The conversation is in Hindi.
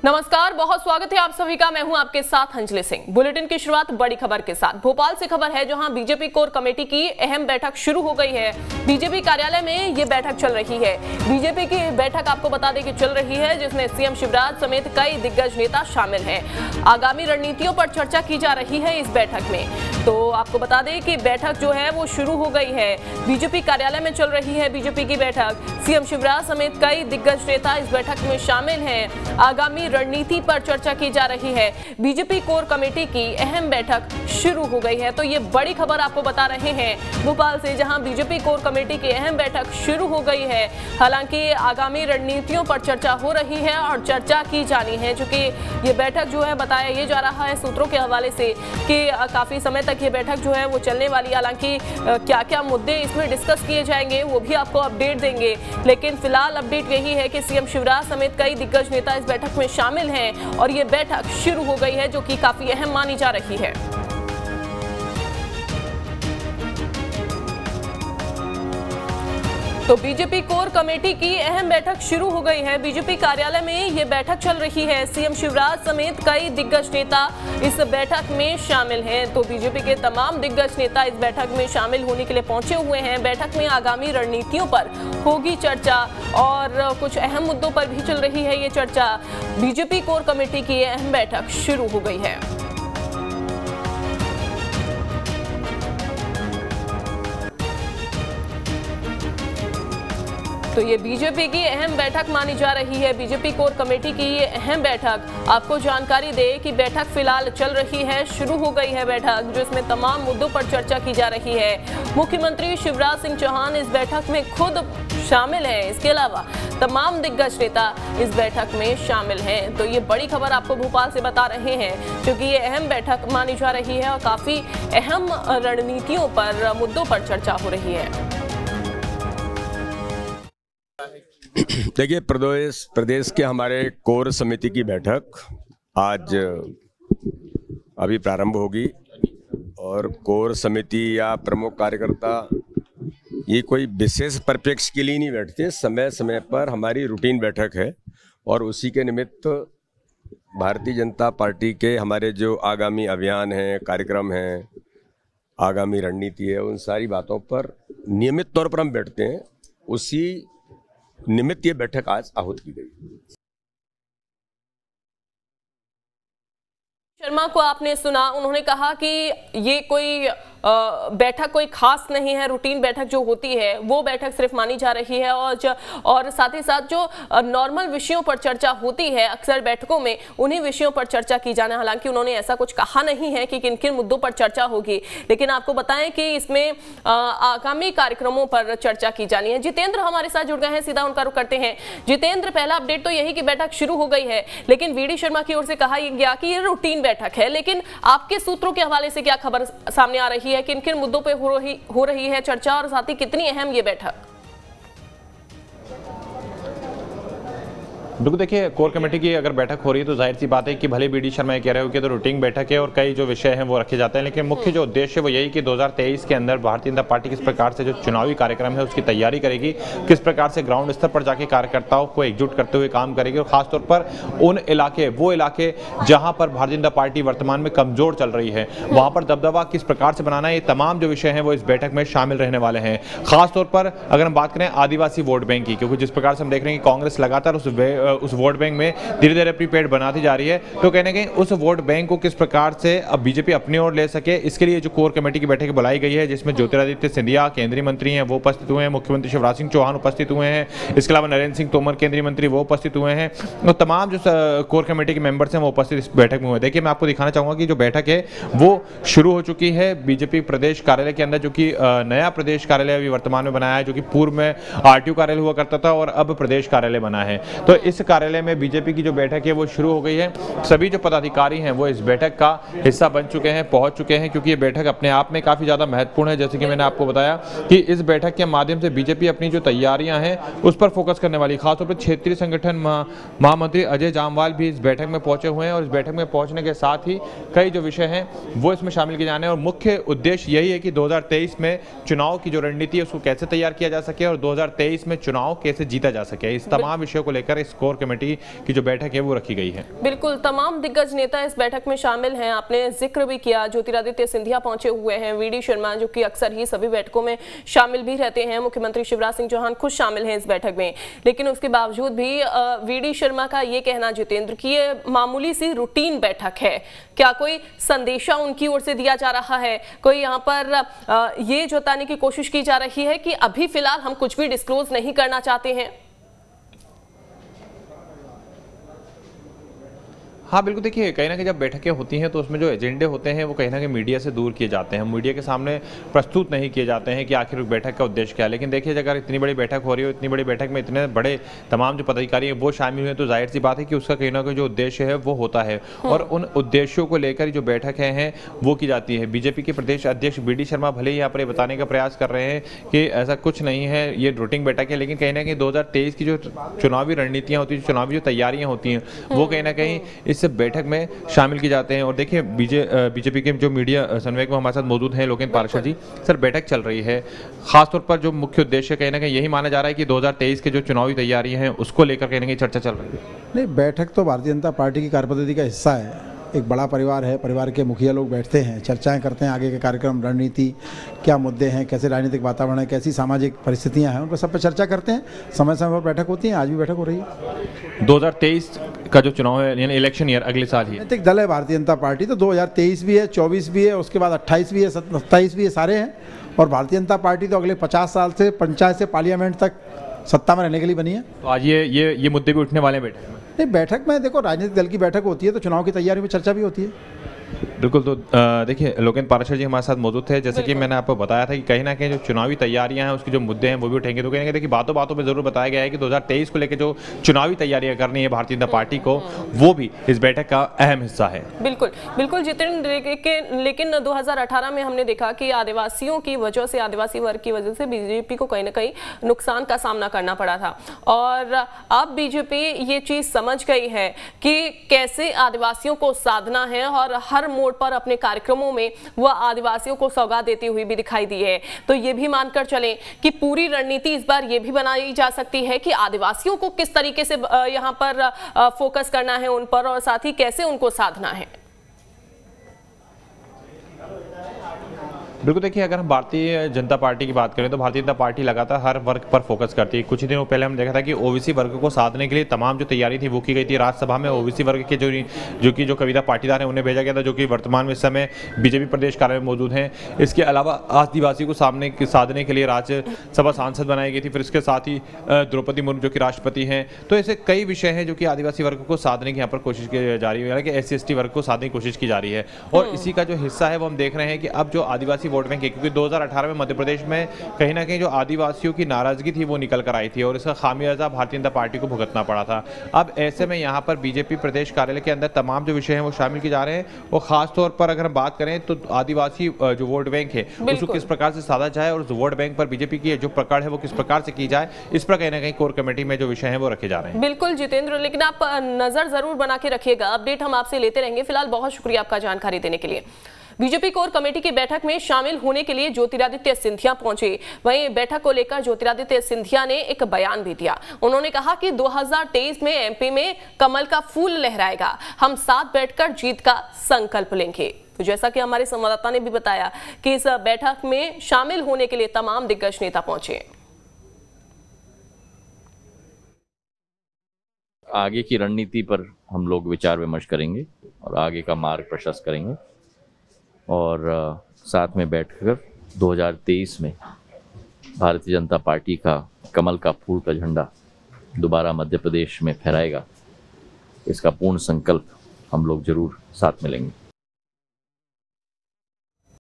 नमस्कार, बहुत स्वागत है आप सभी का। मैं हूं आपके साथ अंजलि सिंह। बुलेटिन की शुरुआत बड़ी खबर के साथ। भोपाल से खबर है जहां बीजेपी कोर कमेटी की अहम बैठक शुरू हो गई है। बीजेपी कार्यालय में ये बैठक चल रही है। बीजेपी की बैठक आपको बता दें कि चल रही है, जिसमें सीएम शिवराज समेत कई दिग्गज नेता शामिल हैं। आगामी रणनीतियों पर चर्चा की जा रही है इस बैठक में। तो आपको बता दें कि बैठक जो है वो शुरू हो गई है। बीजेपी कार्यालय में चल रही है बीजेपी की बैठक। सीएम शिवराज समेत कई दिग्गज नेता इस बैठक में शामिल हैं। आगामी रणनीति पर चर्चा की जा रही है। बीजेपी कोर कमेटी की अहम बैठक शुरू हो गई है। तो ये बड़ी खबर आपको बता रहे हैं भोपाल से, जहां बीजेपी कोर कमेटी की अहम बैठक शुरू हो गई है। हालांकि आगामी रणनीतियों पर चर्चा हो रही है और चर्चा की जानी है, क्योंकि ये बैठक जो है बताया ये जा रहा है सूत्रों के हवाले से कि काफी समय तक ये बैठक जो है वो चलने वाली है। हालांकि क्या क्या मुद्दे इसमें डिस्कस किए जाएंगे वो भी आपको अपडेट देंगे, लेकिन फिलहाल अपडेट यही है कि सीएम शिवराज समेत कई दिग्गज नेता इस बैठक में शामिल हैं और ये बैठक शुरू हो गई है, जो कि काफी अहम मानी जा रही है। तो बीजेपी कोर कमेटी की अहम बैठक शुरू हो गई है। बीजेपी कार्यालय में ये बैठक चल रही है। सीएम शिवराज समेत कई दिग्गज नेता इस बैठक में शामिल हैं। तो बीजेपी के तमाम दिग्गज नेता इस बैठक में शामिल होने के लिए पहुंचे हुए हैं। बैठक में आगामी रणनीतियों पर होगी चर्चा और कुछ अहम मुद्दों पर भी चल रही है ये चर्चा। बीजेपी कोर कमेटी की अहम बैठक शुरू हो गई है। तो ये बीजेपी की अहम बैठक मानी जा रही है। बीजेपी कोर कमेटी की ये अहम बैठक, आपको जानकारी दे कि बैठक फिलहाल चल रही है, शुरू हो गई है बैठक, जिसमें तमाम मुद्दों पर चर्चा की जा रही है। मुख्यमंत्री शिवराज सिंह चौहान इस बैठक में खुद शामिल हैं। इसके अलावा तमाम दिग्गज नेता इस बैठक में शामिल हैं। तो ये बड़ी खबर आपको भोपाल से बता रहे हैं, क्योंकि ये अहम बैठक मानी जा रही है और काफी अहम रणनीतियों पर, मुद्दों पर चर्चा हो रही है। देखिए, प्रदेश के हमारे कोर समिति की बैठक आज अभी प्रारंभ होगी और कोर समिति या प्रमुख कार्यकर्ता ये कोई विशेष परिप्रेक्ष्य के लिए नहीं बैठते। समय समय पर हमारी रूटीन बैठक है और उसी के निमित्त भारतीय जनता पार्टी के हमारे जो आगामी अभियान हैं, कार्यक्रम हैं, आगामी रणनीति है, उन सारी बातों पर नियमित तौर पर हम बैठते हैं। उसी निमित्त ये बैठक आज आहूत की गई। शर्मा को आपने सुना, उन्होंने कहा कि ये कोई बैठक कोई खास नहीं है। रूटीन बैठक जो होती है वो बैठक सिर्फ मानी जा रही है और साथ ही साथ जो नॉर्मल विषयों पर चर्चा होती है अक्सर बैठकों में, उन्हीं विषयों पर चर्चा की जाना। हालांकि उन्होंने ऐसा कुछ कहा नहीं है कि किन किन मुद्दों पर चर्चा होगी, लेकिन आपको बताएं कि इसमें आगामी कार्यक्रमों पर चर्चा की जानी है। जितेंद्र हमारे साथ जुड़ गए हैं, सीधा उनका रुख करते हैं। जितेंद्र, पहला अपडेट तो यही कि बैठक शुरू हो गई है, लेकिन वीडी शर्मा की ओर से कहा गया कि ये रूटीन बैठक है, लेकिन आपके सूत्रों के हवाले से क्या खबर सामने आ रही है? किन किन मुद्दों पे हो रही है चर्चा और साथ ही कितनी अहम ये बैठक? बिल्कुल, देखिए, कोर कमेटी की अगर बैठक हो रही है तो जाहिर सी बात है कि भले बीडी शर्मा ये कह रहे हो कि तो रूटीन बैठक है और कई जो विषय हैं वो रखे जाते हैं, लेकिन मुख्य जो उद्देश्य है वो यही कि 2023 के अंदर भारतीय जनता पार्टी किस प्रकार से जो चुनावी कार्यक्रम है उसकी तैयारी करेगी, किस प्रकार से ग्राउंड स्तर पर जाके कार्यकर्ताओं को एकजुट करते हुए काम करेगी और खासतौर पर उन इलाके जहां पर भारतीय जनता पार्टी वर्तमान में कमजोर चल रही है वहां पर दबदबा किस प्रकार से बनाना है, ये तमाम जो विषय हैं वो इस बैठक में शामिल रहने वाले हैं। खासतौर पर अगर हम बात करें आदिवासी वोट बैंक की, क्योंकि जिस प्रकार से हम देख रहे हैं कि कांग्रेस लगातार उस वोट बैंक में धीरे धीरे प्रीपेड बनाती जा रही है, तो कहने के उस वोट बैंक को किस प्रकार से अब बीजेपी अपनी ओर ले सके, इसके लिए जो कोर कमेटी की बैठक बुलाई गई है, जिसमें ज्योतिरादित्य सिंधिया केंद्रीय मंत्री हैं वो उपस्थित हुए हैं, मुख्यमंत्री शिवराज सिंह चौहान उपस्थित हुए हैं, इसके अलावा नरेंद्र सिंह तोमर केंद्रीय मंत्री वो उपस्थित हुए हैं और तमाम जो कोर कमेटी के मेंबर्स हैं वो उपस्थित इस बैठक में हुए। देखिए, मैं आपको दिखाना चाहूंगा कि जो बैठक है वो शुरू हो चुकी है बीजेपी प्रदेश कार्यालय के अंदर, जो कि नया प्रदेश कार्यालय अभी वर्तमान में बनाया है, जो कि पूर्व में आरटीओ कार्यालय हुआ करता था और अब प्रदेश कार्यालय बना है। तो इस कार्यालय में बीजेपी की जो बैठक है वो शुरू हो गई है। सभी जो पदाधिकारी हैं वो इस बैठक का हिस्सा बन चुके हैं, पहुंच चुके हैं, क्योंकि ये बैठक अपने आप में काफी ज्यादा महत्वपूर्ण है। जैसे कि मैंने आपको बताया कि इस बैठक के माध्यम से बीजेपी अपनी जो तैयारियां हैं उस पर फोकस करने वाली, खासतौर पर क्षेत्रीय संगठन महामंत्री अजय जामवाल भी इस बैठक में पहुंचे हुए हैं और इस बैठक में पहुंचने के साथ ही कई जो विषय हैं वो इसमें शामिल किए जाने और मुख्य उद्देश्य यही है कि 2023 में चुनाव की जो रणनीति है उसको कैसे तैयार किया जा सके और 2023 में चुनाव कैसे जीता जा सके। इस तमाम विषयों को लेकर इस कोर कोर कमेटी की जो बैठक है वो रखी गई है। बिल्कुल, तमाम दिग्गज नेता इस बैठक में शामिल हैं। आपने जिक्र भी किया, ज्योतिरादित्य सिंधिया पहुंचे हुए हैं, वीडी शर्मा जो कि अक्सर ही सभी बैठकों में शामिल भी रहते हैं, मुख्यमंत्री शिवराज सिंह चौहान खुद शामिल हैं इस बैठक में। लेकिन उसके बावजूद भी वीडी शर्मा का ये कहना जितेंद्र कि ये मामूली सी रूटीन बैठक है। क्या कोई संदेशा उनकी ओर से दिया जा रहा है? कोई यहाँ पर ये जताने की कोशिश की जा रही है कि अभी फिलहाल हम कुछ भी डिस्क्लोज नहीं करना चाहते हैं? हाँ बिल्कुल, देखिए कहीं ना कहीं जब बैठकें होती हैं तो उसमें जो एजेंडे होते हैं वो कहीं ना कहीं मीडिया से दूर किए जाते हैं, मीडिया के सामने प्रस्तुत नहीं किए जाते हैं कि आखिर बैठक का उद्देश्य क्या है। लेकिन देखिए अगर इतनी बड़ी बैठक हो रही हो, इतनी बड़ी बैठक में इतने बड़े तमाम जो पदाधिकारी हैं वो शामिल हुए, तो जाहिर सी बात है कि उसका कहीं ना कहीं जो उद्देश्य है वो होता है और उन उद्देश्यों को लेकर जो बैठकें हैं वो की जाती है। बीजेपी के प्रदेश अध्यक्ष वीडी शर्मा भले ही यहाँ पर बताने का प्रयास कर रहे हैं कि ऐसा कुछ नहीं है, ये रूटीन बैठक है, लेकिन कहीं ना कहीं 2023 की जो चुनावी रणनीतियाँ होती हैं, चुनावी जो तैयारियाँ होती हैं वो कहीं ना कहीं इस बैठक में शामिल की जाते हैं। और देखिए बीजेपी के जो मीडिया समन्वयक में हमारे साथ मौजूद हैं लोकेंद्र पाराशर जी। सर, बैठक चल रही है, खासतौर पर जो मुख्य उद्देश्य कहीं ना कहीं यही माना जा रहा है कि 2023 के जो चुनावी तैयारियां हैं उसको लेकर कहीं ना कहीं चर्चा चल रही है। नहीं, बैठक तो भारतीय जनता पार्टी की कार्यपद्धति का हिस्सा है। एक बड़ा परिवार है, परिवार के मुखिया लोग बैठते हैं, चर्चाएं करते हैं, आगे के कार्यक्रम, रणनीति, क्या मुद्दे हैं, कैसे राजनीतिक वातावरण है, कैसी सामाजिक परिस्थितियां हैं, उन पर सब पर चर्चा करते हैं। समय समय पर बैठक होती है, आज भी बैठक हो रही है। 2023 का जो चुनाव है यानी इलेक्शन ईयर अगले साल ही राजनीतिक दल है भारतीय जनता पार्टी, तो 2023 भी है, 24 भी है, उसके बाद 28 भी है, 27 भी है, सारे हैं। और भारतीय जनता पार्टी तो अगले 50 साल से पंचायत से पार्लियामेंट तक सत्ता में रहने के लिए बनी है। तो आज ये मुद्दे भी उठने वाले हैं बैठक में? नहीं, बैठक में देखो राजनीतिक दल की बैठक होती है तो चुनाव की तैयारी में चर्चा भी होती है। बिल्कुल। तो देखिए लोकेंद्र पाराशर जी हमारे साथ मौजूद थे। जैसे कि मैंने आपको बताया था कि कहीं ना कहीं जो चुनावी तैयारियां हैं उसके जो मुद्दे हैं वो भी उठेंगे। तो कहीं ना कहीं देखिए बातों बातों में जरूर बताया गया है कि 2023 को लेकर जो चुनावी तैयारियां करनी है भारतीय जनता पार्टी को, वो भी इस बैठक का अहम हिस्सा है। बिल्कुल बिल्कुल जितेंद्र, लेकिन 2018 में हमने देखा कि आदिवासियों की वजह से, आदिवासी वर्ग की वजह से बीजेपी को कहीं ना कहीं नुकसान का सामना करना पड़ा था। और अब बीजेपी ये चीज समझ गई है कि कैसे आदिवासियों को साधना है और हर मोड़ पर अपने कार्यक्रमों में वह आदिवासियों को सौगात देती हुई भी दिखाई दी है। तो ये भी मानकर चलें कि पूरी रणनीति इस बार ये भी बनाई जा सकती है कि आदिवासियों को किस तरीके से यहां पर फोकस करना है उन पर, और साथ ही कैसे उनको साधना है। बिल्कुल, देखिए अगर हम भारतीय जनता पार्टी की बात करें तो भारतीय जनता पार्टी लगातार हर वर्ग पर फोकस करती है। कुछ ही दिनों पहले हम देखा था कि ओबीसी वर्ग को साधने के लिए तमाम जो तैयारी थी वो की गई थी। राज्यसभा में ओबीसी वर्ग के जो कविता पाटीदार हैं उन्हें भेजा गया था, जो कि वर्तमान में इस समय बीजेपी प्रदेश कार्यालय में मौजूद हैं। इसके अलावा आदिवासी को साधने के लिए राज्यसभा सांसद बनाई गई थी। फिर इसके साथ ही द्रौपदी मुर्मू जो कि राष्ट्रपति हैं। तो ऐसे कई विषय हैं जो कि आदिवासी वर्ग को साधने की यहाँ पर कोशिश की जा रही है, यानी कि SC/ST वर्ग को साधने की कोशिश की जा रही है। और इसी का जो हिस्सा है वो हम देख रहे हैं कि अब जो आदिवासी वोट बैंक है, क्योंकि 2018 में मध्य प्रदेश में कहीं ना कहीं जो आदिवासियों की नाराजगी थी वो निकल कर आई थी और इसका खामियाजा भारतीय जनता पार्टी को भुगतना पड़ा था। अब ऐसे में यहाँ पर बीजेपी प्रदेश कार्यालय के अंदर तमाम जो विषय हैं वो शामिल किए जा रहे हैं। और खास तौर पर अगर हम बात करें तो आदिवासी जो वोट बैंक है उसको किस प्रकार से साधा जाए और वोट बैंक पर बीजेपी की जो पकड़ है वो किस प्रकार से की जाए, इस पर कहीं ना कहीं कोर कमेटी में जो विषय है वो रखे जा रहे हैं। बिल्कुल जितेंद्र, लेकिन आप नजर जरूर बना के रखिएगा, अपडेट हम आपसे लेते रहेंगे। फिलहाल बहुत शुक्रिया आपका जानकारी देने के लिए। बीजेपी कोर कमेटी की बैठक में शामिल होने के लिए ज्योतिरादित्य सिंधिया पहुंचे। वहीं बैठक को लेकर ज्योतिरादित्य सिंधिया ने एक बयान भी दिया। उन्होंने कहा कि 2023 में एमपी में कमल का फूल लहराएगा, हम साथ बैठकर जीत का संकल्प लेंगे। तो जैसा कि हमारे संवाददाता ने भी बताया कि इस बैठक में शामिल होने के लिए तमाम दिग्गज नेता पहुंचे। आगे की रणनीति पर हम लोग विचार विमर्श करेंगे और आगे का मार्ग प्रशस्त करेंगे और साथ में बैठकर 2023 में भारतीय जनता पार्टी का कमल का फूल का झंडा दोबारा मध्य प्रदेश में फहराएगा, इसका पूर्ण संकल्प हम लोग जरूर साथ में लेंगे।